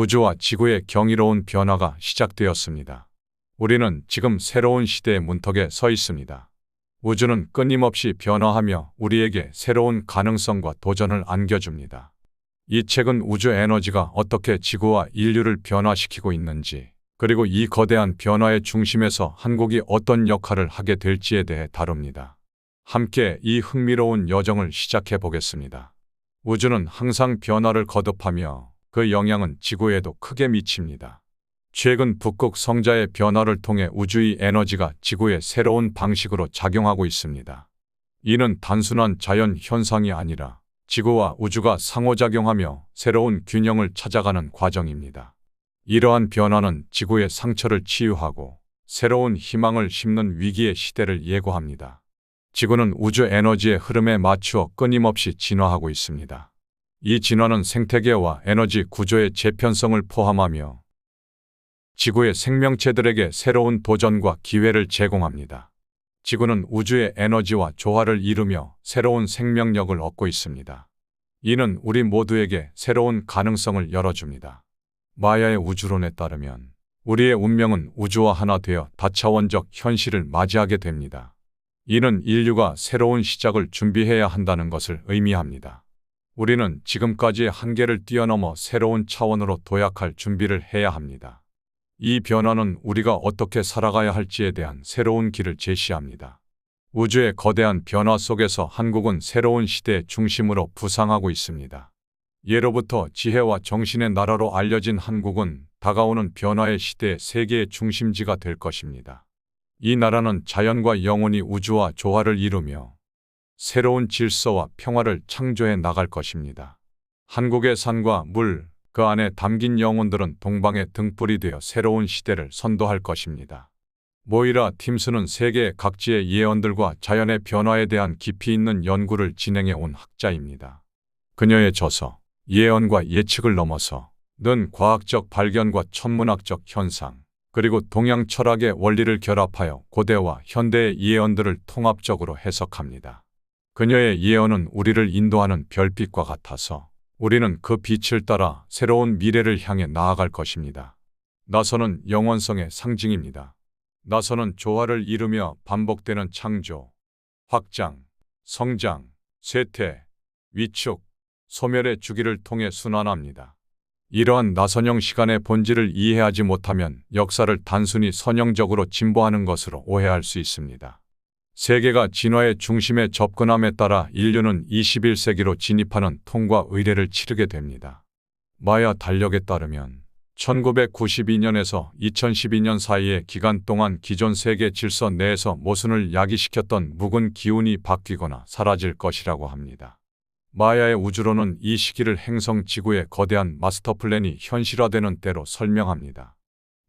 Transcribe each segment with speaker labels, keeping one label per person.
Speaker 1: 우주와 지구의 경이로운 변화가 시작되었습니다. 우리는 지금 새로운 시대의 문턱에 서 있습니다. 우주는 끊임없이 변화하며 우리에게 새로운 가능성과 도전을 안겨줍니다. 이 책은 우주 에너지가 어떻게 지구와 인류를 변화시키고 있는지, 그리고 이 거대한 변화의 중심에서 한국이 어떤 역할을 하게 될지에 대해 다룹니다. 함께 이 흥미로운 여정을 시작해 보겠습니다. 우주는 항상 변화를 거듭하며 그 영향은 지구에도 크게 미칩니다. 최근 북극 성자의 변화를 통해 우주의 에너지가 지구의 새로운 방식으로 작용하고 있습니다. 이는 단순한 자연 현상이 아니라 지구와 우주가 상호작용하며 새로운 균형을 찾아가는 과정입니다. 이러한 변화는 지구의 상처를 치유하고 새로운 희망을 심는 위기의 시대를 예고합니다. 지구는 우주 에너지의 흐름에 맞추어 끊임없이 진화하고 있습니다. 이 진화는 생태계와 에너지 구조의 재편성을 포함하며 지구의 생명체들에게 새로운 도전과 기회를 제공합니다. 지구는 우주의 에너지와 조화를 이루며 새로운 생명력을 얻고 있습니다. 이는 우리 모두에게 새로운 가능성을 열어줍니다. 마야의 우주론에 따르면 우리의 운명은 우주와 하나 되어 다차원적 현실을 맞이하게 됩니다. 이는 인류가 새로운 시작을 준비해야 한다는 것을 의미합니다. 우리는 지금까지의 한계를 뛰어넘어 새로운 차원으로 도약할 준비를 해야 합니다. 이 변화는 우리가 어떻게 살아가야 할지에 대한 새로운 길을 제시합니다. 우주의 거대한 변화 속에서 한국은 새로운 시대의 중심으로 부상하고 있습니다. 예로부터 지혜와 정신의 나라로 알려진 한국은 다가오는 변화의 시대의 세계의 중심지가 될 것입니다. 이 나라는 자연과 영원히 우주와 조화를 이루며 새로운 질서와 평화를 창조해 나갈 것입니다. 한국의 산과 물, 그 안에 담긴 영혼들은 동방의 등불이 되어 새로운 시대를 선도할 것입니다. 모이라 팀스는 세계 각지의 예언들과 자연의 변화에 대한 깊이 있는 연구를 진행해 온 학자입니다. 그녀의 저서, 예언과 예측을 넘어서 는 과학적 발견과 천문학적 현상, 그리고 동양 철학의 원리를 결합하여 고대와 현대의 예언들을 통합적으로 해석합니다. 그녀의 예언은 우리를 인도하는 별빛과 같아서 우리는 그 빛을 따라 새로운 미래를 향해 나아갈 것입니다. 나선은 영원성의 상징입니다. 나선은 조화를 이루며 반복되는 창조, 확장, 성장, 쇠퇴, 위축, 소멸의 주기를 통해 순환합니다. 이러한 나선형 시간의 본질을 이해하지 못하면 역사를 단순히 선형적으로 진보하는 것으로 오해할 수 있습니다. 세계가 진화의 중심에 접근함에 따라 인류는 21세기로 진입하는 통과 의례를 치르게 됩니다. 마야 달력에 따르면 1992년에서 2012년 사이의 기간 동안 기존 세계 질서 내에서 모순을 야기시켰던 묵은 기운이 바뀌거나 사라질 것이라고 합니다. 마야의 우주론은 이 시기를 행성 지구의 거대한 마스터 플랜이 현실화되는 때로 설명합니다.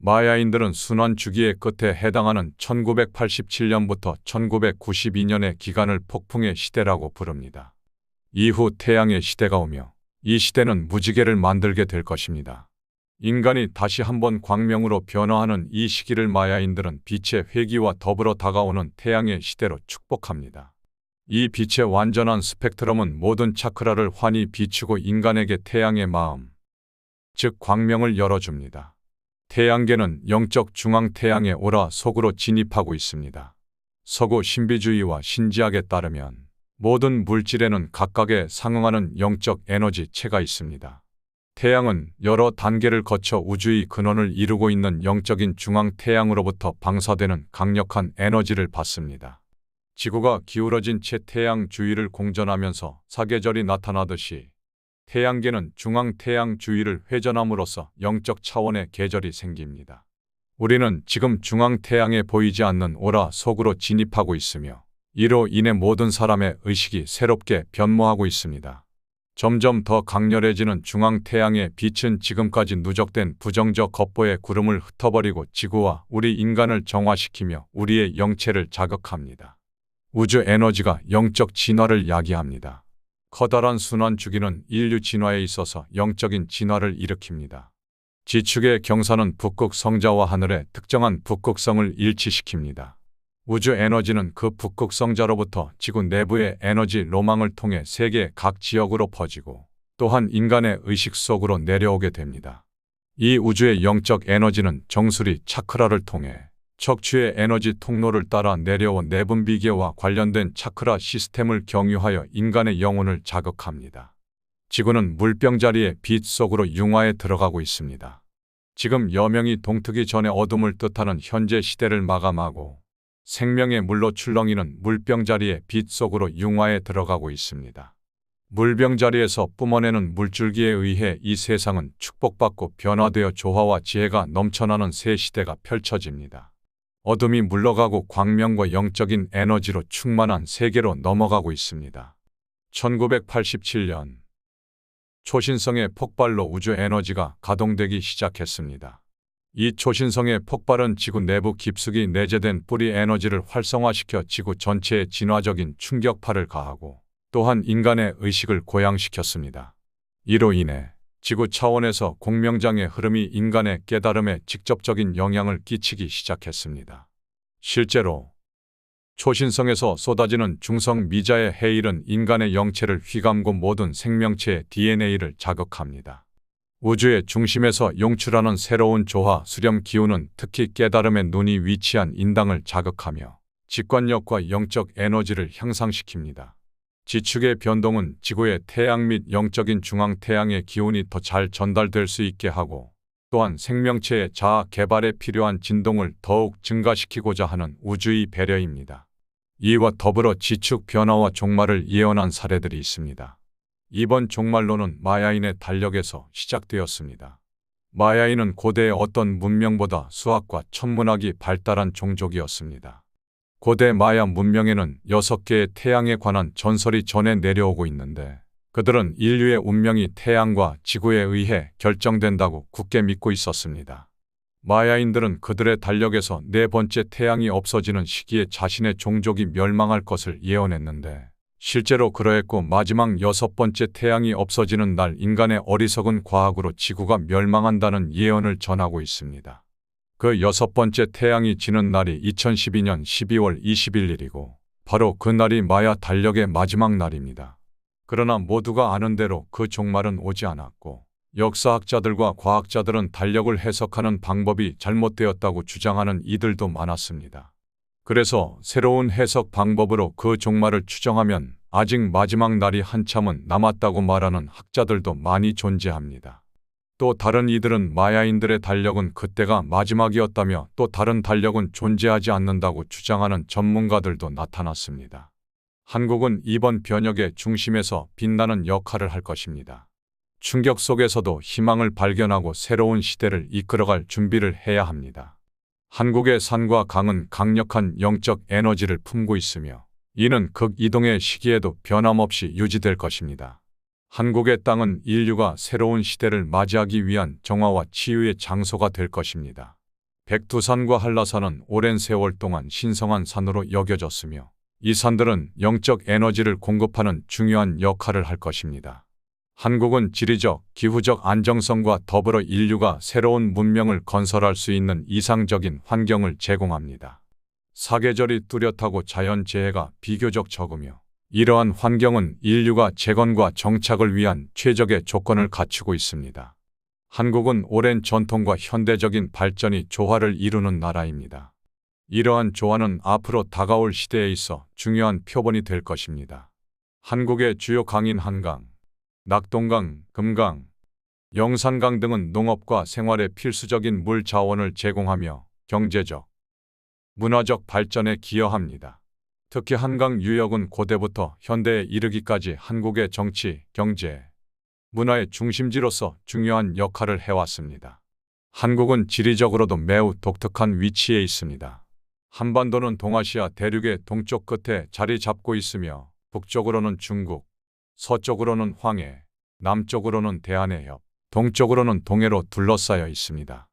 Speaker 1: 마야인들은 순환 주기의 끝에 해당하는 1987년부터 1992년의 기간을 폭풍의 시대라고 부릅니다. 이후 태양의 시대가 오며 이 시대는 무지개를 만들게 될 것입니다. 인간이 다시 한번 광명으로 변화하는 이 시기를 마야인들은 빛의 회귀와 더불어 다가오는 태양의 시대로 축복합니다. 이 빛의 완전한 스펙트럼은 모든 차크라를 환히 비추고 인간에게 태양의 마음, 즉 광명을 열어줍니다. 태양계는 영적 중앙 태양의 오라 속으로 진입하고 있습니다. 서구 신비주의와 신지학에 따르면 모든 물질에는 각각에 상응하는 영적 에너지체가 있습니다. 태양은 여러 단계를 거쳐 우주의 근원을 이루고 있는 영적인 중앙 태양으로부터 방사되는 강력한 에너지를 받습니다. 지구가 기울어진 채 태양 주위를 공전하면서 사계절이 나타나듯이 태양계는 중앙 태양 주위를 회전함으로써 영적 차원의 계절이 생깁니다. 우리는 지금 중앙 태양에 보이지 않는 오라 속으로 진입하고 있으며 이로 인해 모든 사람의 의식이 새롭게 변모하고 있습니다. 점점 더 강렬해지는 중앙 태양의 빛은 지금까지 누적된 부정적 겉보의 구름을 흩어버리고 지구와 우리 인간을 정화시키며 우리의 영체를 자극합니다. 우주 에너지가 영적 진화를 야기합니다. 커다란 순환 주기는 인류 진화에 있어서 영적인 진화를 일으킵니다. 지축의 경사는 북극 성자와 하늘의 특정한 북극성을 일치시킵니다. 우주 에너지는 그 북극 성자로부터 지구 내부의 에너지 로망을 통해 세계 각 지역으로 퍼지고 또한 인간의 의식 속으로 내려오게 됩니다. 이 우주의 영적 에너지는 정수리 차크라를 통해 척추의 에너지 통로를 따라 내려온 내분비계와 관련된 차크라 시스템을 경유하여 인간의 영혼을 자극합니다. 지구는 물병자리의 빛 속으로 융화에 들어가고 있습니다. 지금 여명이 동트기 전에 어둠을 뜻하는 현재 시대를 마감하고 생명의 물로 출렁이는 물병자리의 빛 속으로 융화에 들어가고 있습니다. 물병자리에서 뿜어내는 물줄기에 의해 이 세상은 축복받고 변화되어 조화와 지혜가 넘쳐나는 새 시대가 펼쳐집니다. 어둠이 물러가고 광명과 영적인 에너지로 충만한 세계로 넘어가고 있습니다. 1987년 초신성의 폭발로 우주 에너지가 가동되기 시작했습니다. 이 초신성의 폭발은 지구 내부 깊숙이 내재된 뿌리 에너지를 활성화시켜 지구 전체에 진화적인 충격파를 가하고 또한 인간의 의식을 고양시켰습니다. 이로 인해 지구 차원에서 공명장의 흐름이 인간의 깨달음에 직접적인 영향을 끼치기 시작했습니다. 실제로 초신성에서 쏟아지는 중성 미자의 해일은 인간의 영체를 휘감고 모든 생명체의 DNA를 자극합니다. 우주의 중심에서 용출하는 새로운 조화, 수렴 기운은 특히 깨달음의 눈이 위치한 인당을 자극하며 직관력과 영적 에너지를 향상시킵니다. 지축의 변동은 지구의 태양 및 영적인 중앙 태양의 기운이 더 잘 전달될 수 있게 하고 또한 생명체의 자아 개발에 필요한 진동을 더욱 증가시키고자 하는 우주의 배려입니다. 이와 더불어 지축 변화와 종말을 예언한 사례들이 있습니다. 이번 종말론은 마야인의 달력에서 시작되었습니다. 마야인은 고대의 어떤 문명보다 수학과 천문학이 발달한 종족이었습니다. 고대 마야 문명에는 6개의 태양에 관한 전설이 전해 내려오고 있는데 그들은 인류의 운명이 태양과 지구에 의해 결정된다고 굳게 믿고 있었습니다. 마야인들은 그들의 달력에서 4번째 태양이 없어지는 시기에 자신의 종족이 멸망할 것을 예언했는데 실제로 그러했고 마지막 6번째 태양이 없어지는 날 인간의 어리석은 과학으로 지구가 멸망한다는 예언을 전하고 있습니다. 그 6번째 태양이 지는 날이 2012년 12월 21일이고 바로 그 날이 마야 달력의 마지막 날입니다. 그러나 모두가 아는 대로 그 종말은 오지 않았고 역사학자들과 과학자들은 달력을 해석하는 방법이 잘못되었다고 주장하는 이들도 많았습니다. 그래서 새로운 해석 방법으로 그 종말을 추정하면 아직 마지막 날이 한참은 남았다고 말하는 학자들도 많이 존재합니다. 또 다른 이들은 마야인들의 달력은 그때가 마지막이었다며 또 다른 달력은 존재하지 않는다고 주장하는 전문가들도 나타났습니다. 한국은 이번 변혁의 중심에서 빛나는 역할을 할 것입니다. 충격 속에서도 희망을 발견하고 새로운 시대를 이끌어갈 준비를 해야 합니다. 한국의 산과 강은 강력한 영적 에너지를 품고 있으며 이는 극이동의 시기에도 변함없이 유지될 것입니다. 한국의 땅은 인류가 새로운 시대를 맞이하기 위한 정화와 치유의 장소가 될 것입니다. 백두산과 한라산은 오랜 세월 동안 신성한 산으로 여겨졌으며 이 산들은 영적 에너지를 공급하는 중요한 역할을 할 것입니다. 한국은 지리적, 기후적 안정성과 더불어 인류가 새로운 문명을 건설할 수 있는 이상적인 환경을 제공합니다. 사계절이 뚜렷하고 자연재해가 비교적 적으며 이러한 환경은 인류가 재건과 정착을 위한 최적의 조건을 갖추고 있습니다. 한국은 오랜 전통과 현대적인 발전이 조화를 이루는 나라입니다. 이러한 조화는 앞으로 다가올 시대에 있어 중요한 표본이 될 것입니다. 한국의 주요 강인 한강, 낙동강, 금강, 영산강 등은 농업과 생활에 필수적인 물 자원을 제공하며 경제적, 문화적 발전에 기여합니다. 특히 한강 유역은 고대부터 현대에 이르기까지 한국의 정치, 경제, 문화의 중심지로서 중요한 역할을 해왔습니다. 한국은 지리적으로도 매우 독특한 위치에 있습니다. 한반도는 동아시아 대륙의 동쪽 끝에 자리 잡고 있으며 북쪽으로는 중국, 서쪽으로는 황해, 남쪽으로는 대한해협, 동쪽으로는 동해로 둘러싸여 있습니다.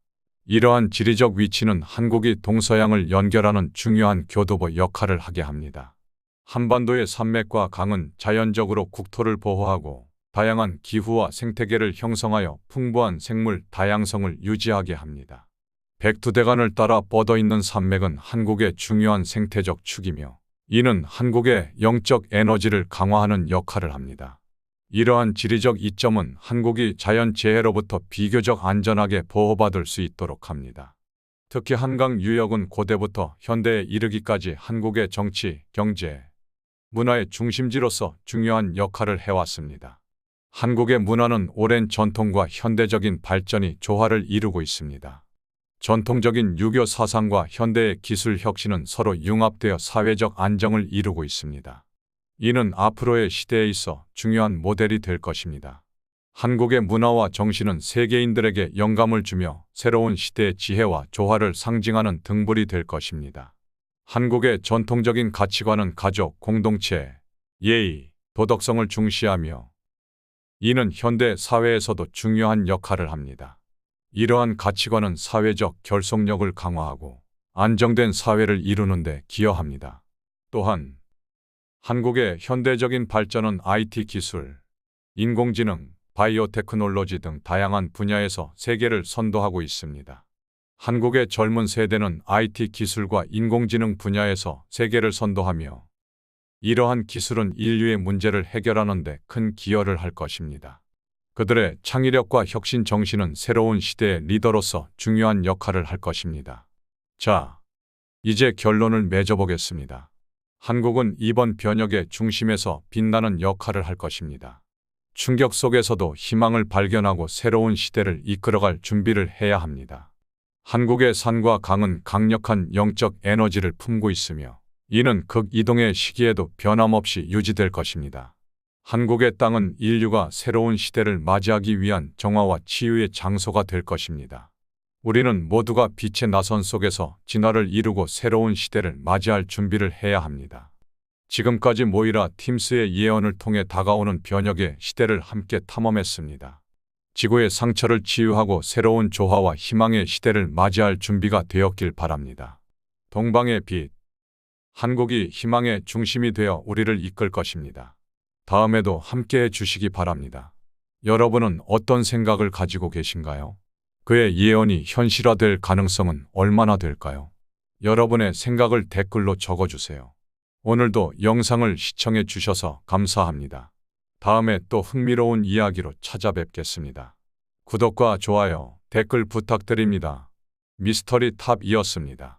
Speaker 1: 이러한 지리적 위치는 한국이 동서양을 연결하는 중요한 교두보 역할을 하게 합니다. 한반도의 산맥과 강은 자연적으로 국토를 보호하고 다양한 기후와 생태계를 형성하여 풍부한 생물 다양성을 유지하게 합니다. 백두대간을 따라 뻗어있는 산맥은 한국의 중요한 생태적 축이며 이는 한국의 영적 에너지를 강화하는 역할을 합니다. 이러한 지리적 이점은 한국이 자연재해로부터 비교적 안전하게 보호받을 수 있도록 합니다. 특히 한강 유역은 고대부터 현대에 이르기까지 한국의 정치, 경제, 문화의 중심지로서 중요한 역할을 해왔습니다. 한국의 문화는 오랜 전통과 현대적인 발전이 조화를 이루고 있습니다. 전통적인 유교 사상과 현대의 기술 혁신은 서로 융합되어 사회적 안정을 이루고 있습니다. 이는 앞으로의 시대에 있어 중요한 모델이 될 것입니다. 한국의 문화와 정신은 세계인들에게 영감을 주며 새로운 시대의 지혜와 조화를 상징하는 등불이 될 것입니다. 한국의 전통적인 가치관은 가족, 공동체, 예의, 도덕성을 중시하며 이는 현대 사회에서도 중요한 역할을 합니다. 이러한 가치관은 사회적 결속력을 강화하고 안정된 사회를 이루는 데 기여합니다. 또한 한국의 현대적인 발전은 IT 기술, 인공지능, 바이오테크놀로지 등 다양한 분야에서 세계를 선도하고 있습니다. 한국의 젊은 세대는 IT 기술과 인공지능 분야에서 세계를 선도하며 이러한 기술은 인류의 문제를 해결하는 데 큰 기여를 할 것입니다. 그들의 창의력과 혁신 정신은 새로운 시대의 리더로서 중요한 역할을 할 것입니다. 자, 이제 결론을 맺어보겠습니다. 한국은 이번 변혁의 중심에서 빛나는 역할을 할 것입니다. 충격 속에서도 희망을 발견하고 새로운 시대를 이끌어갈 준비를 해야 합니다. 한국의 산과 강은 강력한 영적 에너지를 품고 있으며 이는 극이동의 시기에도 변함없이 유지될 것입니다. 한국의 땅은 인류가 새로운 시대를 맞이하기 위한 정화와 치유의 장소가 될 것입니다. 우리는 모두가 빛의 나선 속에서 진화를 이루고 새로운 시대를 맞이할 준비를 해야 합니다. 지금까지 모이라 팀스의 예언을 통해 다가오는 변혁의 시대를 함께 탐험했습니다. 지구의 상처를 치유하고 새로운 조화와 희망의 시대를 맞이할 준비가 되었길 바랍니다. 동방의 빛, 한국이 희망의 중심이 되어 우리를 이끌 것입니다. 다음에도 함께해 주시기 바랍니다. 여러분은 어떤 생각을 가지고 계신가요? 그의 예언이 현실화될 가능성은 얼마나 될까요? 여러분의 생각을 댓글로 적어주세요. 오늘도 영상을 시청해 주셔서 감사합니다. 다음에 또 흥미로운 이야기로 찾아뵙겠습니다. 구독과 좋아요, 댓글 부탁드립니다. 미스터리 탑이었습니다.